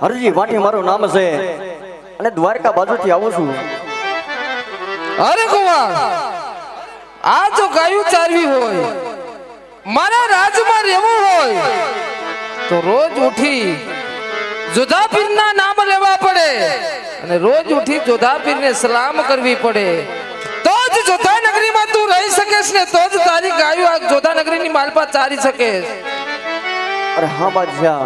હરજી વાટી મારું નામ છે અને દ્વારકા બાજુથી આવું છું. અરે કુમાર, આ જો ગાયું ચારવી હોય, મારા રાજમાં રહેવું હોય તો રોજ ઉઠી જોધાપીરના નામ લેવા પડે અને રોજ ઉઠી જોધાપીરને સલામ કરવી પડે. તો જ જોધા નગરીમાં તું રહી શકીશ ને તો જ તારી ગાયો આ જોધા નગરીની માલપા ચારી શકીશ. અરે હા બાદશાહ,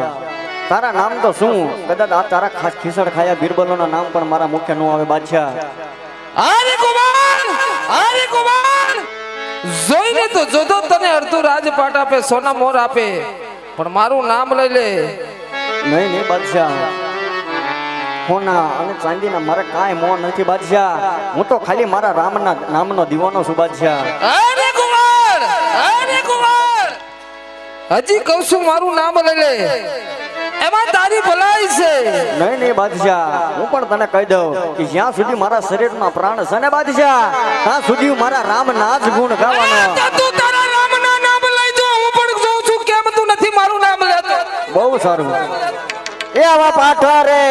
તારા નામ તો શું, કદાચ આ તારા ખાસ ખીસડ ખાયા બીરબલોના નામ પણ મારા મુખ્ય નો આવે બાદશાહ. અરે કુમાર, જોઈને તો જોધો તને અડધું રાજપાટ આપે, સોના મોર આપે, પણ મારું નામ લઈ લે. નહીં નહીં બાદશાહ, સોના અને ચાંદીના મારે કાંઈ મોહ નથી બાદશાહ. હું તો ખાલી મારા રામના નામનો દીવાનો છું બાદશાહ. અરે કુમાર, હજી કહું છું મારું નામ લઈ લે, એમાં તારી ભલાઈ છે. નહીં નહીં બાદશાહ, હું પણ તને કહી દઉં કે જ્યાં સુધી મારા શરીરમાં પ્રાણ છે ને બાદશાહ, ત્યાં સુધી હું મારા રામના જ ગુણ ગાવાનો. તું તારા રામના નામ લઈ જો, હું પણ જોઉં છું કેમ તું નથી મારું નામ લેતો. બહુ સારું. એ આવા પાઠવા રે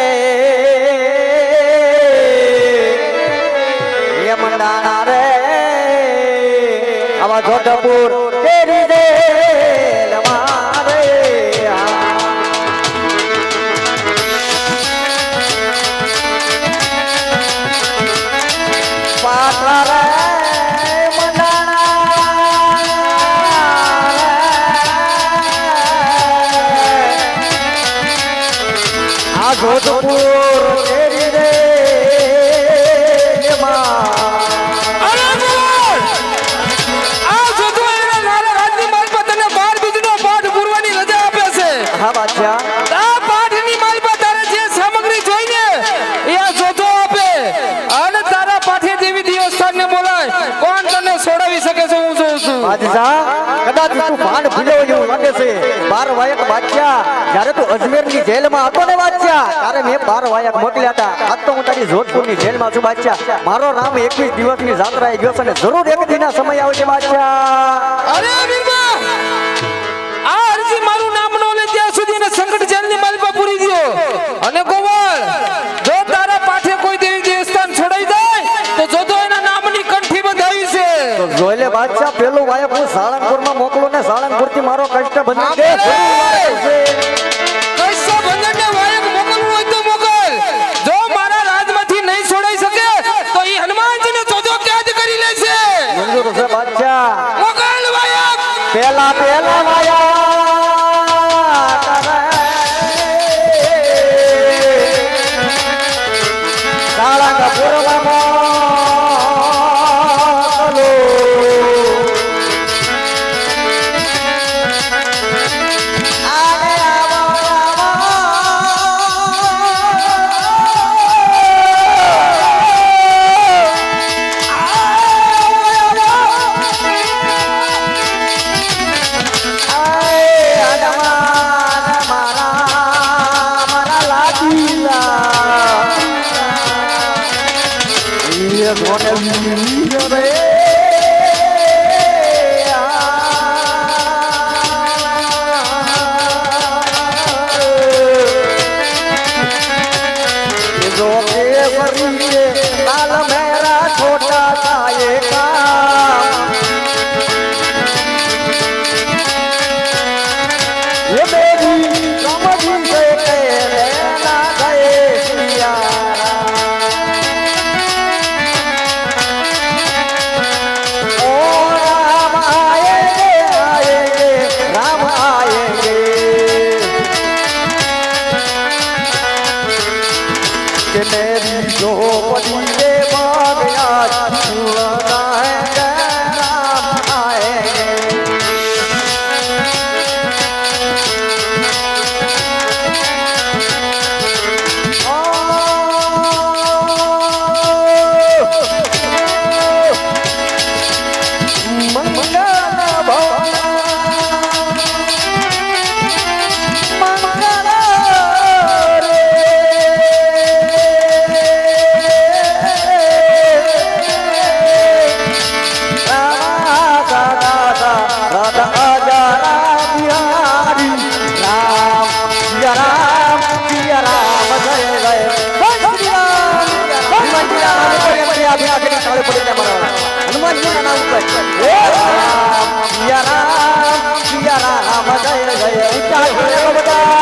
એ મંડાણા રે આવા જોધપુર તેરી દે મારે પાઠવા રે જોધપુર તેરી રે હા બાદશાહ, આ પાઠની માલપા તારે જે સામગ્રી જોઈને એ આ જોધો આપે અને તારા પાઠે દેવી દેવસ્થાનને બોલાય. કોણ તને છોડાવી શકે છે હું જોઉં છું. બાદશાહ, કદાચ તું ભાંડ ભૂલ્યો એવું લાગે છે. 12 વાયક બાદશાહ, જ્યારે તું અજમેરની જેલમાં હતો ને બાદશાહ, ત્યારે મેં 12 વાયક મોકલ્યા હતા. આજ તો હું તારી જોધપુરની જેલમાં છું બાદશાહ. મારો રામ 21 દિવસની જાત્રાએ ગયો છે અને જરૂર એક દિના સમય આવશે બાદશાહ. અરે વીરબા, આ અરજી મારું નામ નો લે ત્યાં સુધી ને સંકટ જેલની માલપા પૂરી ગયો. અને ગોવાળ, જો તારા પાઠે કોઈ દેવી દેવસ્થાન છોડાઈ જાય તો જોધો એના નામની કંઠી બંધાવી છે. તો જોઈ લે બાદશાહ, પેલું વાયક હું સાળંગપુરમાં મોકલું ને સાળંગપુરથી મારો કષ્ટ બંધી દે. કૈસા બંધનને વાયક મોકલવું હોય તો મોકલ. જો મારા રાજમાંથી નહીં છોડાઈ શકે તો એ હનુમાનજીને જોધો કેદ કરી લેશે. મંજૂર છે બાદશાહ. મોકલ વાયક. પેલા વાયક ભેગા ભેગા કરી તાળે પડી ગયા મારા હનુમાનજીના નામ ઉપર સિયા રામ જય જય ઉચ્ચાર કરો બધા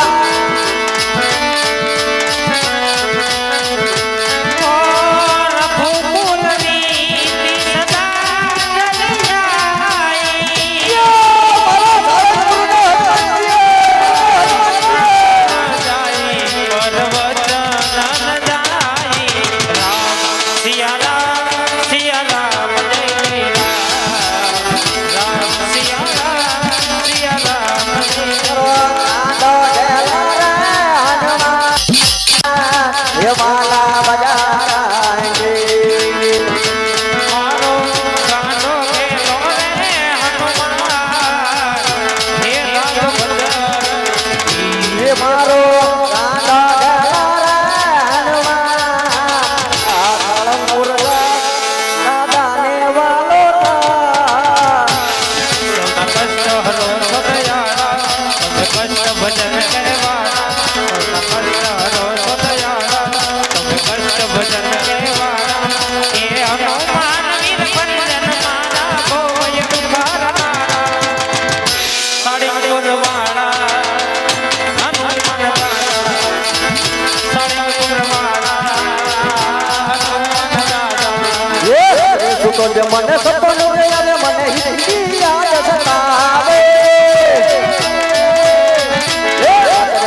મને સપનું આવે મને હિન્દી યાદ સતાવે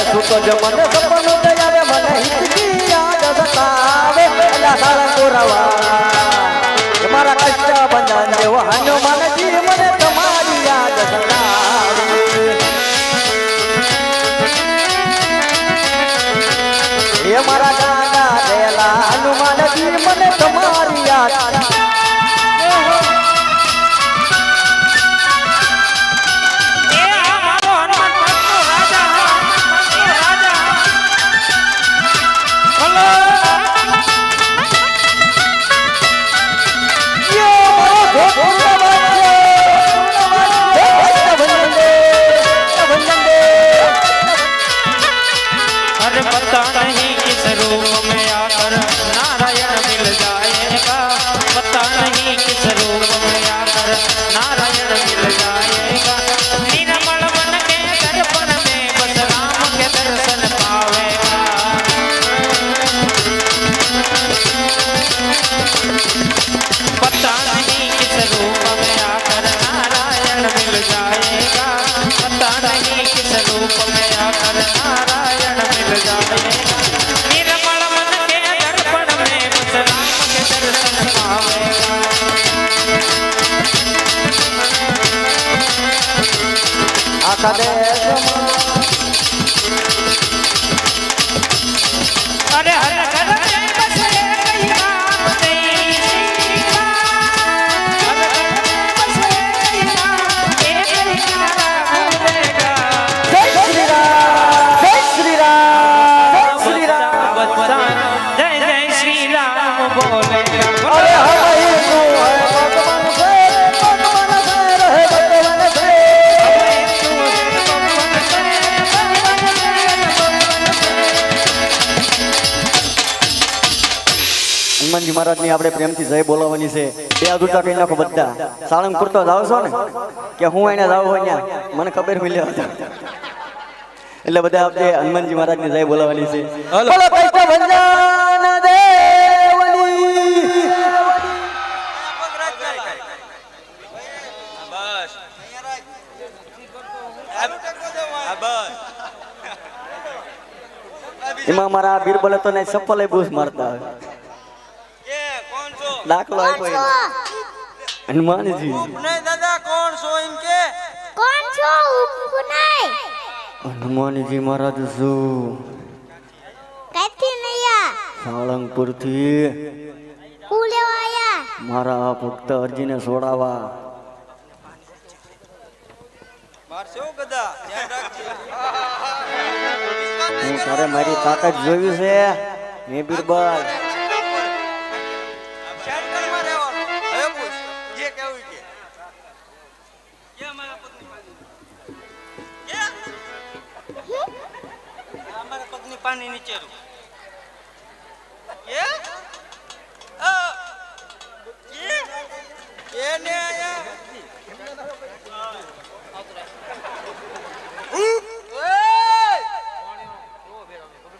સુતો જ મને સપનું આવે મને હિન્દી યાદ સતાવે એલા સાળંગપુરવાળા મારા કષ્ટ બંધન જેવો હનુમાનજી મને તમારી યાદ સતાવે એ મારા ગાના દેલા હનુમાનજી મને તમારી યાદ હનુમાનજી મહારાજની આપણે પ્રેમથી જય બોલાવવાની છે બે અધૂચા કહી નાખો બધા સાળંગપુર તો જાવ છો ને કે હું એને જાવ હોય ત્યાં મને ખબર મિલે એટલે બધા આપણે હનુમાનજી મહારાજની જય બોલાવવાની છે બોલો કૃષ્ણ ભંજન દેવની એમાં મારા બીરબલે તો નહીં સફળ બૂસ મારતા હોય દાખલો આપ્યો હનુમાનજી નહીં દાદા કોણ છો એમ કે કોણ છો ઉપનાય હનુમાનજી મહારાજ શું કઈથી નયા સાળંગપુર થી કુલેવાયા મારા ભક્ત અરજીને છોડાવા માર છો ગદા ધ્યાન રાખજો હું તારે મારી તાકાત જોયું છે મે બીરબલ સેન્ટરમાં રહેવાનું હવે પૂછ જે કેવું કે મારા પત્ની કે અમારા પત્ની પાણી નીચે રૂ કે એને આયા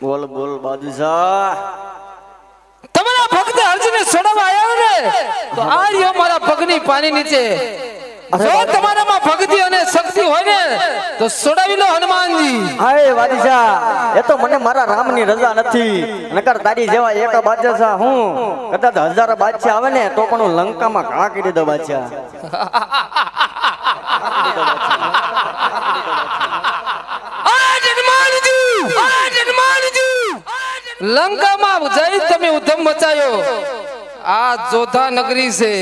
બોલ બોલ બાદશાહ. તમારા ભક્ત અર્જુને છોડાવવા આવ્યો ને તો આ રહ્યો મારા પગની પાની નીચે. જો તમારામાં ભક્તિ અને શક્તિ હોય ને તો છોડાવી લો હનુમાનજી. હાય બાદશાહ, એ તો મને મારા રામની રજા નથી. નકર તારી જેવા એક બાદશાહ હું કદાચ હજાર બાદશાહ આવે ને તો પણ હું લંકામાં ઘા કરી દઉં બાદશાહ. લંકામાં જઈ તમે ઉધમ મચાયો. આ જોધા નગરી છે.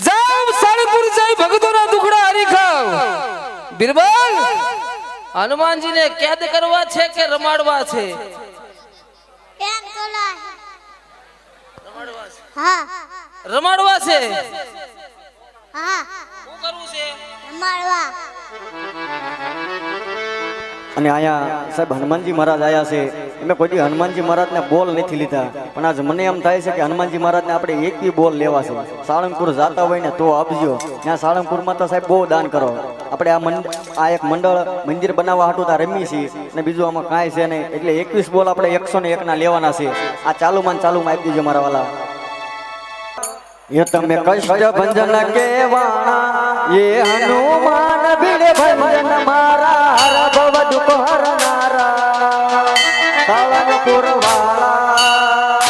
જાવ સાળંગપુર જઈ ભક્તોના દુખડા હરી ખાવ. બિરબલ, હનુમાનજીને કેદ કરવા છે કે રમાડવા છે? કેમ તોલા હા રમાડવા છે. હા શું કરવું છે? રમાડવા અને આયા સાહેબ હનુમાનજી મહારાજ આયા છે. એમે કોઈ દી હનુમાનજી મહારાજને બોલ નથી લીધા, પણ આજ મને એમ થાય છે કે હનુમાનજી મહારાજને આપણે એક બી બોલ લેવા છે. સાળંગપુર જાતા હોય ને તો આપજો. ત્યાં સાળંગપુરમાં તો સાહેબ બહુ દાન કરો. આપણે આ એક મંડળ મંદિર બનાવવા હાટું ત્યાં રમી છીએ ને બીજું આમાં કાંઈ છે નહીં. એટલે 21 બોલ આપણે 101 ના લેવાના છે. આ ચાલુમાં આપી દીજો મારા વાલા. એ તમે કષ્ટ ભંજન કેવાણા એ હનુમાન ભીડે ભંજન મારા ભવ દુઃખ હરનારા સાળંગપુર વાળા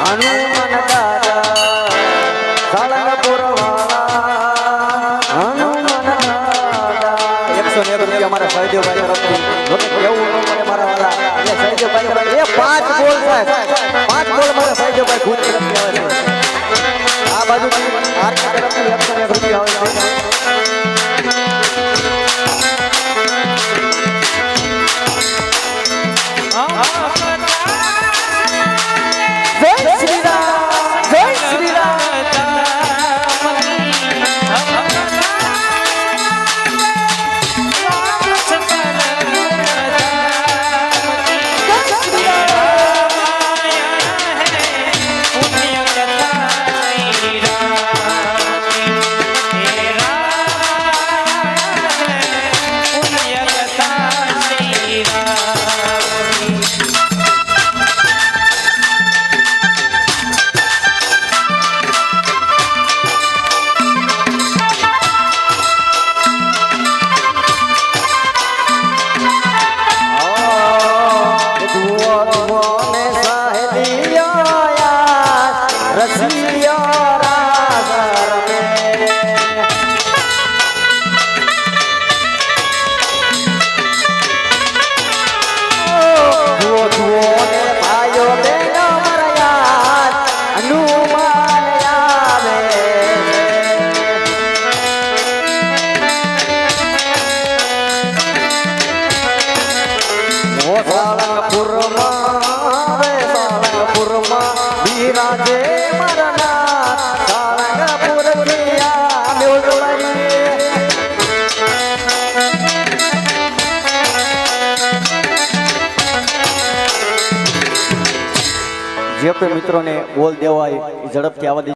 હનુમાન દાદા સાળંગપુર વાળા હનુમાન દાદા. 101 રૂપિયા મારા સહદેવભાઈ તરફથી. કેવું ન પડે મારા વાલા. એટલે સહદેવભાઈ તરફથી એ 5 બોલ સાહેબ, 5 બોલ મારા સહદેવભાઈ ભૂત તરફથી આવે છે. આ બાજુ આ તરફથી 101 રૂપિયા આવે છે. જય શ્રી રામ, જય શ્રી રામ. જે કોઈ મિત્રોને બોલ દેવાય એ ઝડપથી આવવા